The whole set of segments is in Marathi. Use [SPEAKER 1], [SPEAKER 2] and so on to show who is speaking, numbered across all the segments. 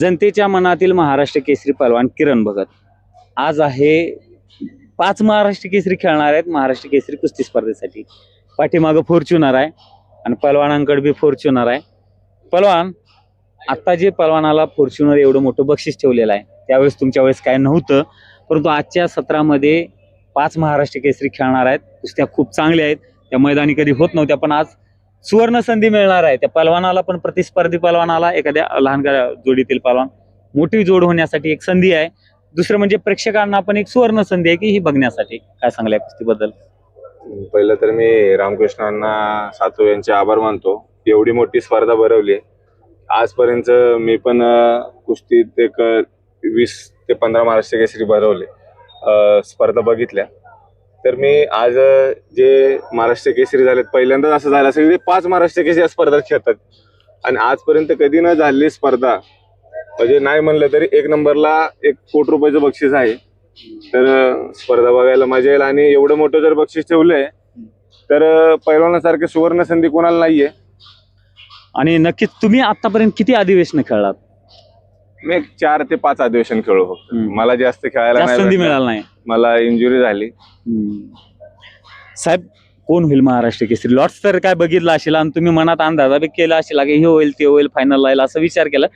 [SPEAKER 1] जनतेच्या मनातील महाराष्ट्र केसरी पहलवान किरण भगत आज आहे 5 महाराष्ट्र केसरी खेळणार आहेत महाराष्ट्र केसरी कुस्ती स्पर्धेसाठी. पाठीमागं फॉर्च्युनर आहे आणि पहलवानांकडे बी फॉर्च्युनर आहे. पहलवान आता जे पहलवानाला फॉर्च्युनर एवढं मोठं बक्षीस ठेवलेलं आहे त्यावेळेस तुमच्या वेळेस काय नव्हतं, परंतु आजच्या सत्रामध्ये 5 महाराष्ट्र केसरी खेळणार आहेत. कुस्त्या खूप चांगल्या आहेत, त्या मैदानी कधी होत नव्हत्या, पण आज सुवर्ण संधी मिळणार आहे. त्या पहलवानाला पण प्रतिस्पर्धी पहलवानाला एखाद्या लहान जोडीतील पहलवान मोठी जोड होण्यासाठी एक संधी आहे. दुसरं म्हणजे प्रेक्षकांना पण एक सुवर्ण संधी आहे की ही बघण्यासाठी. काय सांगलाय कुस्तीबद्दल?
[SPEAKER 2] पहिलं तर मी रामकृष्णांना सातव यांचे आभार मानतो. एवढी मोठी स्पर्धा भरवली. आजपर्यंत मी पण कुस्तीत एक 20 ते 15 महाराष्ट्र केसरी भरवले, स्पर्धा बघितल्या. तर मी आज जे महाराष्ट्र केसरी झालेत, पहिल्यांदाच असं झालं असेल की 5 महाराष्ट्र केसरी या स्पर्धेत खेळतात आणि आजपर्यंत कधी न झालेली स्पर्धा, म्हणजे नाही म्हणलं तरी 1 नंबरला 1 कोटी रुपयाचं बक्षीस आहे. तर स्पर्धा बघायला मजा येईल आणि एवढं मोठं जर बक्षीस ठेवलंय तर पैलवानासारखे सुवर्ण संधी कोणाला नाहीये.
[SPEAKER 1] आणि नक्कीच तुम्ही आतापर्यंत किती अधिवेशन खेळलात?
[SPEAKER 2] मी 4 ते 5 अधिवेशन खेळलो फक्त. मला जास्त खेळायला
[SPEAKER 1] जास्त संधी
[SPEAKER 2] नाही
[SPEAKER 1] मिळाली नाही.
[SPEAKER 2] मला इंजुरी झाली.
[SPEAKER 1] साहेब, कोण होईल महाराष्ट्र केसरी? लॉट्स तर काय बघितलं असेल आणि तुम्ही मनात अंदाजा बी केला असेल की हे होईल ते होईल, फायनल राहील असा विचार केला,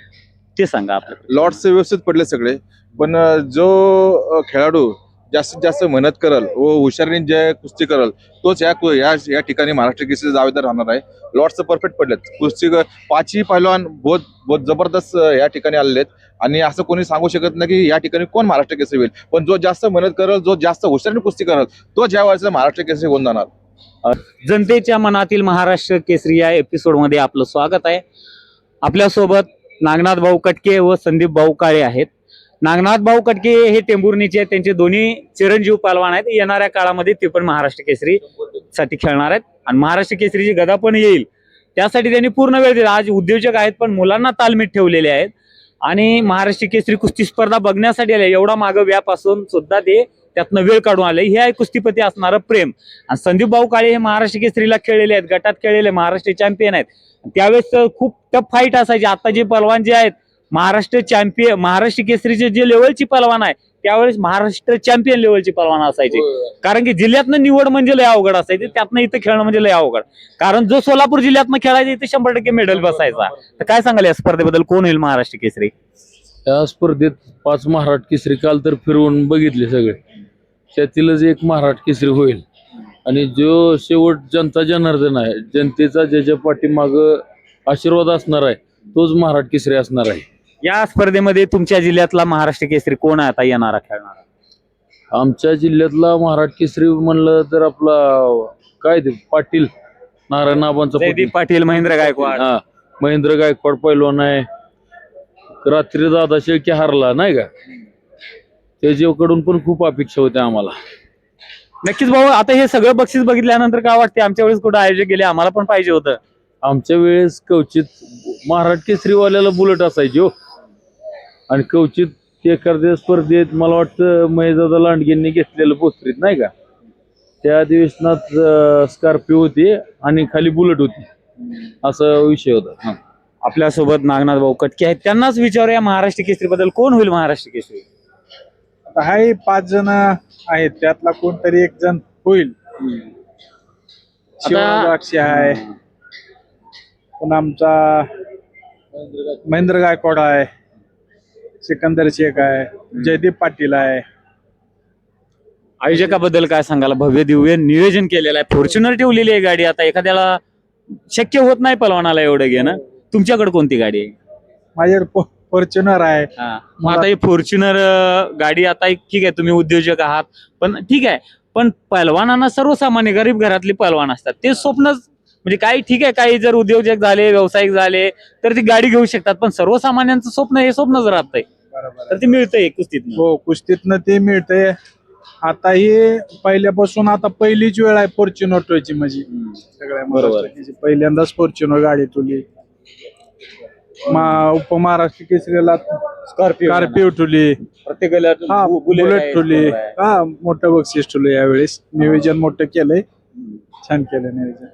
[SPEAKER 1] ते सांगा आपल्याला.
[SPEAKER 3] लॉट्स व्यवस्थित पडले सगळे, पण जो खेळाडू जास्तीत जास्त मेहनत करल व हुशारीने जे कुस्ती करल तोच या ठिकाणी महाराष्ट्र केसरी दावेदार राहणार आहे. लॉट्स परफेक्ट पडलेत. कुस्ती 5ही पैलवान बहुत जबरदस्त या ठिकाणी आलेले आहेत आणि असं कोणी सांगू शकत नाही की या ठिकाणी कोण महाराष्ट्र केसरी होईल, पण जो जास्त मेहनत करल, जो जास्त हुशारीने कुस्ती करल तो ज्या वेळेस महाराष्ट्र केसरी होऊन जाणार.
[SPEAKER 1] जनतेच्या मनातील महाराष्ट्र केसरी या एपिसोड मध्ये आपलं स्वागत आहे. आपल्यासोबत नागनाथ भाऊ कटके व संदीप भाऊ काळे आहेत. नागनाथ भाऊ कटके हे टेंभुर्णीचे आहेत, त्यांचे दोन्ही चिरंजीव पहलवान आहेत. येणाऱ्या काळामध्ये ते पण महाराष्ट्र केसरी साठी खेळणार आहेत आणि महाराष्ट्र केसरीची गदा पण येईल त्यासाठी त्यांनी पूर्ण वेळ दिला. आज उद्योजक आहेत पण मुलांना तालमीत ठेवलेले आहेत आणि महाराष्ट्र केसरी कुस्ती स्पर्धा बघण्यासाठी आले. एवढा मागं व्याप असून सुद्धा ते त्यातनं वेळ काढून आले. हे आहे कुस्तीपती असणारं प्रेम. आणि संदीप भाऊ काळे हे महाराष्ट्र केसरीला खेळलेले आहेत, गटात खेळलेले, महाराष्ट्र चॅम्पियन आहेत. त्यावेळेस खूप टफ फाईट असायची. आता जे पहलवान जे आहेत महाराष्ट्र चॅम्पियन, महाराष्ट्र केसरीचे जे लेवलची पहलवान आहे त्यावेळेस महाराष्ट्र चॅम्पियन लेवलची पहलवान असायचे. कारण की जिल्ह्यातनं निवड म्हणजे लय अवघड असायची, त्यातनं इथं खेळणं म्हणजे लय अवघड. कारण जो सोलापूर जिल्ह्यातनं खेळायचा इथे 100% मेडल बसायचा. तर काय सांगाल या स्पर्धेबद्दल, कोण होईल महाराष्ट्र केसरी?
[SPEAKER 4] या स्पर्धेत 5 महाराष्ट्र केसरी काल तर फिरवून बघितले सगळे, त्यातीलच एक महाराष्ट्र केसरी होईल. आणि जो शेवट जनता जनार्दन आहे, जनतेचा ज्याच्या पाठीमाग आशीर्वाद असणार आहे तोच महाराष्ट्र केसरी असणार आहे.
[SPEAKER 1] या स्पर्धेमध्ये तुमच्या जिल्ह्यातला महाराष्ट्र केसरी कोण आहे आता येणारा खेळणारा?
[SPEAKER 4] आमच्या जिल्ह्यातला महाराष्ट्र केसरी म्हणलं तर आपला काय ते पाटील, नारायणआबांचा
[SPEAKER 1] जयदीप पाटील, महेंद्र गायकवाड.
[SPEAKER 4] हा, महेंद्र गायकवाड पैलवान आहे. रात्री दादा शेळके हारला नाही का, त्याच्याकडून पण खूप अपेक्षा होत्या आम्हाला.
[SPEAKER 1] नक्कीच भाऊ, आता हे सगळं बक्षीस बघितल्यानंतर काय वाटते? आमच्या वेळेस कुठं आयोजक गेले, आम्हाला पण पाहिजे होतं.
[SPEAKER 4] आमच्या वेळेस कवचित महाराष्ट्र केसरीवाल्याला बुलेट असायची हो, आणि कवचित एखाद्या स्पर्धेत मला वाटतं महेशदादा लांडगेंनी घेतलेलं पोस्टरीत नाही का, त्या अधिवेशनात स्कॉर्पिओ होती आणि खाली बुलेट होती, असा विषय होता.
[SPEAKER 1] आपल्यासोबत नागनाथ भाऊ कटके आहेत, त्यांनाच विचारूया महाराष्ट्र केसरी बद्दल, कोण होईल महाराष्ट्र केसरी?
[SPEAKER 5] हाय 5 जण आहेत, त्यातला कोणतरी एक जण होईल. शिवाजी आहे, पण आमचा महेंद्र गायकवाड आहे, सिकंदर शेख आहे, जयदीप पाटील आहे.
[SPEAKER 1] आयोजकाबद्दल काय सांगायला? भव्य दिव्य नियोजन केलेलं आहे, फॉर्च्युनर ठेवलेली आहे गाडी. आता एखाद्याला शक्य होत नाही पलवानाला एवढं घेणं. तुमच्याकडे कोणती गाडी आहे?
[SPEAKER 5] माझ्याकडे फॉर्च्युनर आहे.
[SPEAKER 1] मग आता ही फॉर्च्युनर गाडी, आता ठीक आहे तुम्ही उद्योजक आहात पण ठीक आहे, पण पहलवानांना सर्वसामान्य गरीब घरातली पहलवान असतात, ते स्वप्नच म्हणजे काही ठीक आहे, काही जर उद्योजक झाले, व्यावसायिक झाले तर ती गाडी घेऊ शकतात, पण सर्वसामान्यांचं स्वप्न हे स्वप्नच राहतंय. तर ते मिळतंय कुस्तीतनं.
[SPEAKER 5] हो, कुस्तीतनं ते मिळतंय. आता ही पहिल्यापासून आता पहिलीच वेळ आहे फॉर्च्युनर टोयची, म्हणजे सगळ्या
[SPEAKER 1] बरोबर.
[SPEAKER 5] पहिल्यांदाच फॉर्च्युनर गाडी तुली. उपमहाराष्ट्र केसरीला स्कॉर्पिओ ठुली,
[SPEAKER 1] प्रत्येकाला
[SPEAKER 5] बुलेट ठुली. मोठं बक्षीस ठुलं यावेळेस. नियोजन मोठं केलंय, छान केलं नियोजन.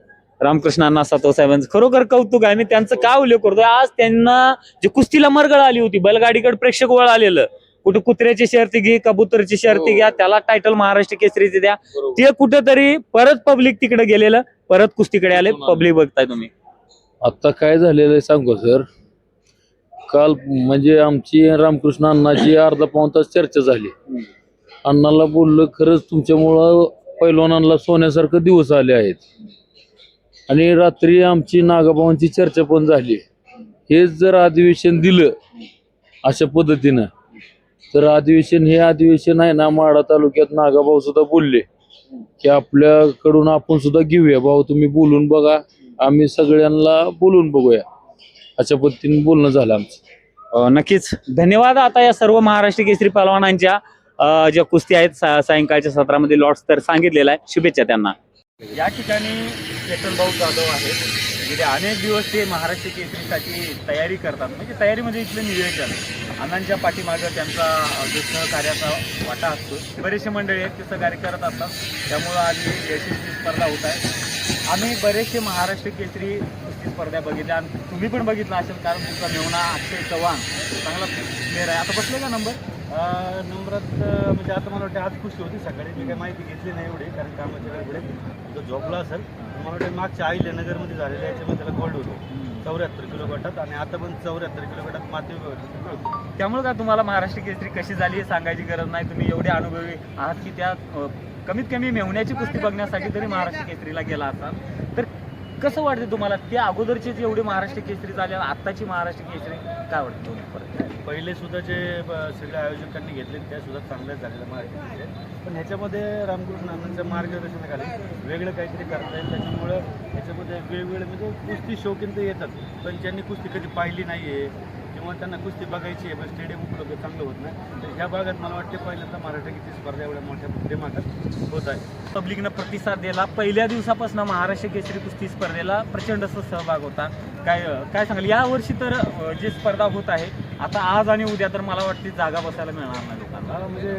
[SPEAKER 1] रामकृष्णांना सातव साहेबांचं खरोखर कौतुक आहे. मी त्यांचं का उल्लेख करतोय, आज त्यांना जे कुस्तीला मरगळ आली होती, बैलगाडीकडे प्रेक्षक वळ आलेलं, कुठे कुत्र्याची शर्ती घे, कबुतरची शर्ती घ्या, त्याला टायटल महाराष्ट्र केसरीचे द्या, ते कुठेतरी परत पब्लिक तिकडे गेलेलं, परत कुस्तीकडे आले, पब्लिक बघताय तुम्ही.
[SPEAKER 4] आता काय झालेलं आहे सांगू सर, काल म्हणजे आमची रामकृष्ण अण्णाची अर्धा पाऊण तास चर्चा झाली. अण्णाला बोललं खरंच तुमच्यामुळं पैलवानांना सोन्यासारखं दिवस आले आहेत. आणि रात्री आमची नागाभावांची चर्चा पण झाली. हेच जर अधिवेशन दिलं अशा पद्धतीनं, तर हे अधिवेशन आहे ना, माढा तालुक्यात नागाभाऊ सुद्धा बोलले की आपल्याकडून आपण सुद्धा घेऊया भाऊ, तुम्ही बोलून बघा, आम्ही सगळ्यांना बोलून बघूया, अशा पद्धतीने बोलणं झालं आमचं.
[SPEAKER 1] नक्कीच धन्यवाद. आता या सर्व महाराष्ट्र केसरी पहलवानांच्या ज्या कुस्ती आहेत सायंकाळच्या सत्रामध्ये लॉट्स तर सांगितलेला आहे. शुभेच्छा त्यांना. या ठिकाणी चेतन भाऊ जाधव आहेत, गेले अनेक दिवस ते महाराष्ट्र केसरीसाठी तयारी करतात. म्हणजे तयारीमध्ये इथलं नियोजन, अण्णांच्या पाठीमागं त्यांचा जो सहकार्याचा वाटा असतो. बरेचसे मंडळी आहेत ते सहकार्य करत असतात, त्यामुळं आज ही यशस्वी स्पर्धा होत आहे. आम्ही बरेचसे महाराष्ट्र केसरी कुस्ती स्पर्धा बघितल्या आणि तुम्ही पण बघितला असेल, कारण तुमचा मेहुणा अक्षय चव्हाण चांगला प्लेअर आहे. आता बसले का नंबरात म्हणजे आता मला वाटतं आज खुशी होती. सकाळी मी काही माहिती घेतली नाही एवढी, कारण कामाच्या वेळेकडे तो झोपला असेल. मला वाटतं मागच्या अहिल्यानगरमध्ये झालेल्या याच्यामध्ये त्याला गोल्ड होतो 74 किलो गटात, आणि आता पण 74 किलो गटात माती विभागात. त्यामुळे का तुम्हाला महाराष्ट्र केसरी कशी झाली हे सांगायची गरज नाही. तुम्ही एवढे अनुभवी आहात की त्या कमीत कमी मेहुण्याची कुस्ती बघण्यासाठी तरी महाराष्ट्र केसरीला गेला असाल, तर कसं वाटतं तुम्हाला? त्या अगोदरचे जे एवढे महाराष्ट्र केसरी झाले, आत्ताची महाराष्ट्र केसरी काय वाटतं तुम्हाला?
[SPEAKER 6] पहिले सुद्धा जे सगळ्या आयोजकांनी घेतले त्या सुद्धा चांगल्याच झालेल्या महाराष्ट्राचे, पण ह्याच्यामध्ये रामकृष्ण अण्णांच्या मार्गदर्शनाखाली वेगळं काहीतरी करता येईल. त्याच्यामुळं ह्याच्यामध्ये वेगवेगळे म्हणजे कुस्ती शौकीन तर येतात, पण ज्यांनी कुस्ती कधी पाहिली नाही आहे किंवा त्यांना कुस्ती बघायची आहे पण स्टेडियम उपलब्ध चांगलं होत नाही, तर ह्या भागात मला वाटते पहिल्यांदा महाराष्ट्र केसरी स्पर्धा एवढ्या मोठ्या दिमागात होत आहे.
[SPEAKER 1] पब्लिकनं प्रतिसाद दिला. पहिल्या दिवसापासून महाराष्ट्र केसरी कुस्ती स्पर्धेला प्रचंड असा सहभाग होता. काय सांगाल या वर्षी तर जी स्पर्धा होत आहे आता आज आणि उद्या, तर मला वाटते जागा बसायला मिळणार नाही लोकांना.
[SPEAKER 6] म्हणजे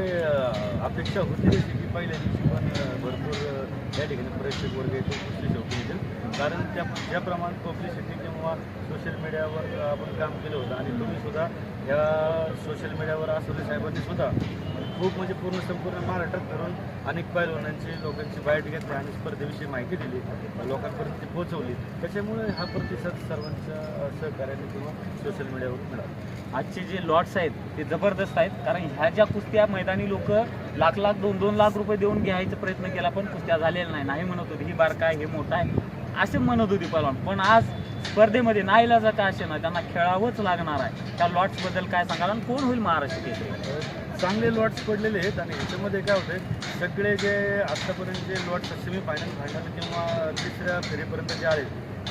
[SPEAKER 6] अपेक्षा होती त्याची की पहिल्या दिवशी पण भरपूर या ठिकाणी प्रेक्षक वर्ग येतो कुस्ती शौकीन येतील, कारण ज्याप्रमाणे पब्लिसिटी किंवा सोशल मीडियावर आपण काम केलं होतं, आणि तुम्ही सुद्धा या सोशल मीडियावर आसोले साहेबांनी सुद्धा खूप म्हणजे संपूर्ण महाराष्ट्रात फिरून अनेक पैलवानांची लोकांची बाईट घेतली आणि स्पर्धेविषयी माहिती दिली, लोकांपर्यंत ती पोहोचवली. त्याच्यामुळे हा प्रतिसाद सर्वांच्या सहकार्याने किंवा सोशल मीडियावर मिळाला.
[SPEAKER 1] आजचे जे लॉट्स आहेत ते जबरदस्त आहेत, कारण ह्या ज्या कुस्त्या मैदानी लोक लाख 2 लाख रुपये देऊन घ्यायचा प्रयत्न केला, पण कुस्त्या झालेल्या नाही म्हणत होती, ही बारका आहे, हे मोठा आहे असे म्हणत होती पहलवान. पण आज स्पर्धेमध्ये नाईलाजा का असे ना, त्यांना खेळावंच लागणार आहे. त्या लॉट्स बद्दल काय सांगाल आणि कोण होईल महाराष्ट्र केसरी?
[SPEAKER 6] चांगले लॉट्स पडलेले आहेत, आणि ह्याच्यामध्ये काय होतं, सगळे जे आत्तापर्यंत जे लॉट्स सेमीफायनल फायनल किंवा तिसऱ्या फेरीपर्यंत जे आले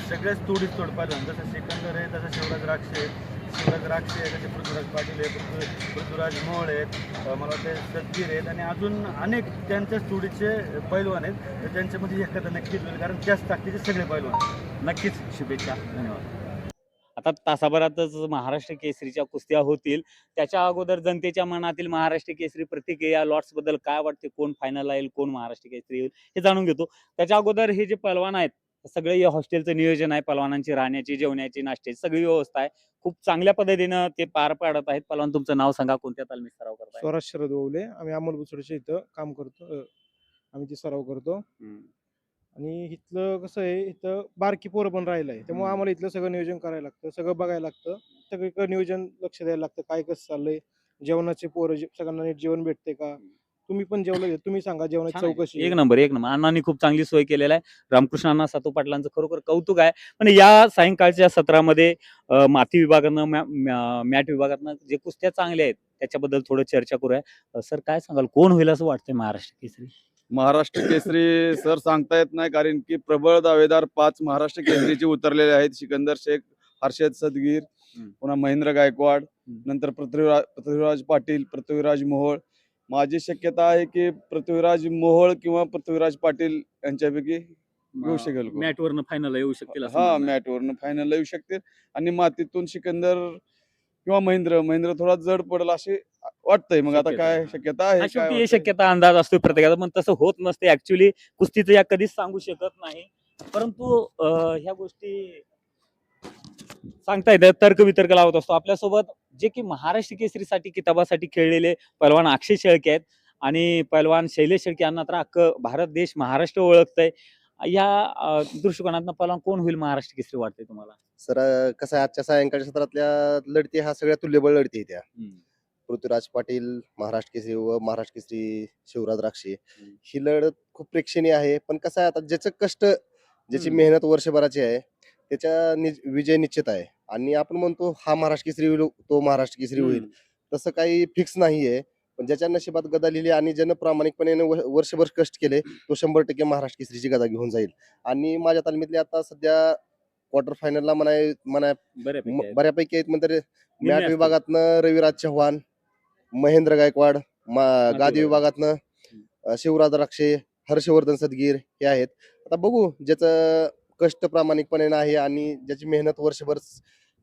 [SPEAKER 6] सगळेच तोडीच तोड पाहिलं. जसं सिकंदर आहे, तसं शिवराज राक्षे आहे, तसे पृथ्वीराज पाटील आहे, पृथ्वीराज मोहोळ आहेत, मला वाटतं सदगीर आहेत, आणि अजून अनेक त्यांच्याच तोडीचे पैलवान आहेत. तर त्यांच्यामध्ये एखादा नक्कीच होईल, कारण त्याच ताकदीचे सगळे पैलवान.
[SPEAKER 1] नक्कीच शुभेच्छा. धन्यवाद. आता तासाभरातच महाराष्ट्र केसरीच्या कुस्त्या होतील. त्याच्या अगोदर जनतेच्या मनातील महाराष्ट्र केसरी प्रतिक्रिया, लॉट्स बद्दल काय वाटते, कोण फायनल येईल, कोण महाराष्ट्र केसरी येईल हे जाणून घेतो. त्याच्या अगोदर हे जे पहलवान आहेत सगळे या हॉस्टेलचं नियोजन आहे, पहलवानांची राहण्याची, जेवण्याची, नाश्त्याची सगळी व्यवस्था आहे. खूप चांगल्या पद्धतीनं ते पार पाडत आहेत. पहलवान तुमचं नाव सांगा, कोणत्या तालमीत सराव करताय?
[SPEAKER 7] स्वराज शरद ओवले. आम्ही अमोल बुचडच्या इथं काम करतो. आम्ही ते सराव करतो. आणि इथलं कसं आहे, इथं बारकी पोरं पण राहिलं आहे, त्यामुळे आम्हाला इथलं सगळं नियोजन करायला लागतं, सगळं बघायला लागतं, सगळीकडे नियोजन लक्ष द्यायला लागतं, काय कसं चाललंय, जेवणाचे पोरं सगळ्यांना नीट जेवण भेटते का, तुम्ही पण जेवलं, तुम्ही सांगा जेवणाची चौकशी.
[SPEAKER 1] एक नंबर अण्णांनी खूप चांगली सोय केलेला आहे. रामकृष्ण अण्णा सातव पाटलांचं खरोखर कौतुक आहे. पण या सायंकाळच्या सत्रामध्ये माती विभागानं मॅट विभागातनं जे कुस्त्या चांगल्या आहेत त्याच्याबद्दल थोडं चर्चा करूया. सर काय सांगाल, कोण होईल असं वाटतंय महाराष्ट्र केसरी?
[SPEAKER 8] महाराष्ट्र केसरी सर सांगता येत नाही, कारण की प्रबळ दावेदार 5 महाराष्ट्र केसरीचे उतरलेले आहेत. सिकंदर शेख, हर्षद सदगीर, पुन्हा महेंद्र गायकवाड, नंतर पृथ्वीराज पाटील, पृथ्वीराज मोहोळ. माझी शक्यता आहे की पृथ्वीराज मोहोळ किंवा पृथ्वीराज पाटील यांच्यापैकी येऊ शकेल.
[SPEAKER 1] मॅटवरनं फायनल येऊ शकतील.
[SPEAKER 8] हा, मॅटवरनं फायनल येऊ शकतील, आणि मातीतून सिकंदर किंवा महेंद्र थोडा जड पडेल असे वाटतंय. मग आता काय शक्यता आहे,
[SPEAKER 1] शेवटी शक्यता अंदाज असतो प्रत्येकाचा, पण तसं होत नसते. ऍक्च्युली कुस्तीचं या कधीच सांगू शकत नाही. परंतु ह्या गोष्टी सांगता येतात, तर्क वितर्क लावत असतो. आपल्यासोबत जे की महाराष्ट्र केसरीसाठी किताबासाठी खेळलेले पैलवान अक्षय शेळके आहेत आणि पैलवान शैलेश शेळके यांना तर अख्खं भारत देश महाराष्ट्र ओळखतंय. या दृष्टिकोनातून पैलवान कोण होईल महाराष्ट्र केसरी वाटतंय तुम्हाला?
[SPEAKER 9] सर कसं आहे, आजच्या सायंकाळच्या सत्रातल्या लढती हा सगळ्या तुल्यबळ लढती आहेत त्या. पृथ्वीराज पाटील महाराष्ट्र केसरी व महाराष्ट्र केसरी शिवराज राक्षे, ही लढत खूप प्रेक्षणीय आहे. पण कसं आहे, आता ज्याचं कष्ट ज्याची मेहनत वर्षभराची आहे त्याच्या विजय निश्चित आहे. आणि आपण म्हणतो हा महाराष्ट्र केसरी होईल, तो महाराष्ट्र केसरी होईल, तसं काही फिक्स नाहीये. पण ज्याच्या नशिबात गदा लिहिली आणि ज्यानं प्रामाणिकपणे वर्षभर कष्ट केले तो 100% महाराष्ट्र केसरीची गदा घेऊन जाईल. आणि माझ्या तालमीतले आता सध्या क्वार्टर फायनलला बऱ्यापैकी आहेत. म्हणजे मॅट
[SPEAKER 1] असतील.
[SPEAKER 9] विभागातनं रविराज चव्हाण, महेंद्र गायकवाड, गादी विभागातनं शिवराज राक्षे, हर्षवर्धन सदगीर हे आहेत. आता बघू, ज्याचं कष्ट प्रामाणिकपणे आहे आणि ज्याची मेहनत वर्षभर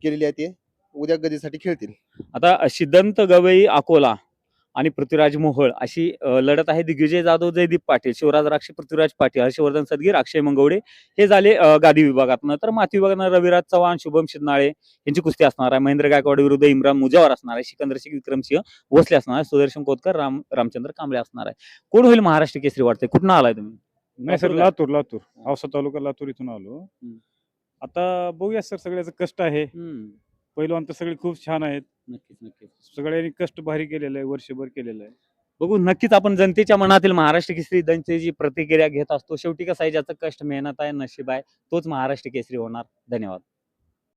[SPEAKER 9] केलेली आहे ते उद्या गदीसाठी खेळतील.
[SPEAKER 1] आता सिद्धांत गवई अकोला आणि पृथ्वीराज मोहोळ अशी लढत आहे. दिग्विजय जाधव, जयदीप पाटील, शिवराज राक्षे, पृथ्वीराज पाटील, हर्षवर्धन सदगीर, अक्षय मंगवडे हे झाले गादी विभागातनं. तर माती विभागातनं रविराज चव्हाण, शुभम शिंदनाळे यांची कुस्ती असणार आहे. महेंद्र गायकवाड विरुद्ध इम्रान मुजावर असणार आहे. सिकंदर शेख, विक्रमसिंह भोसले असणार आहे. सुदर्शन कोतकर, रामचंद्र कांबळे असणार आहे. कोण होईल महाराष्ट्र केसरी वाटतंय? कुठनं आलाय तुम्ही?
[SPEAKER 6] नाही सर,
[SPEAKER 1] लातूर
[SPEAKER 6] लातूर औसा तालुका लातूर इथून आलो. आता बघूया सर, सगळ्याचं कष्ट आहे. पैलवान तर सगळे खूप छान आहेत.
[SPEAKER 1] नक्कीच नक्कीच
[SPEAKER 6] सगळ्यांनी कष्ट भारी केलेलं आहे, वर्षभर केलेलं आहे.
[SPEAKER 1] बघू, नक्कीच आपण जनतेच्या मनातील महाराष्ट्र केसरी त्यांची जी प्रतिक्रिया घेत असतो. शेवटी कसं आहे, ज्याचं कष्ट मेहनत आहे, नशीब आहे, तोच महाराष्ट्र केसरी होणार. धन्यवाद.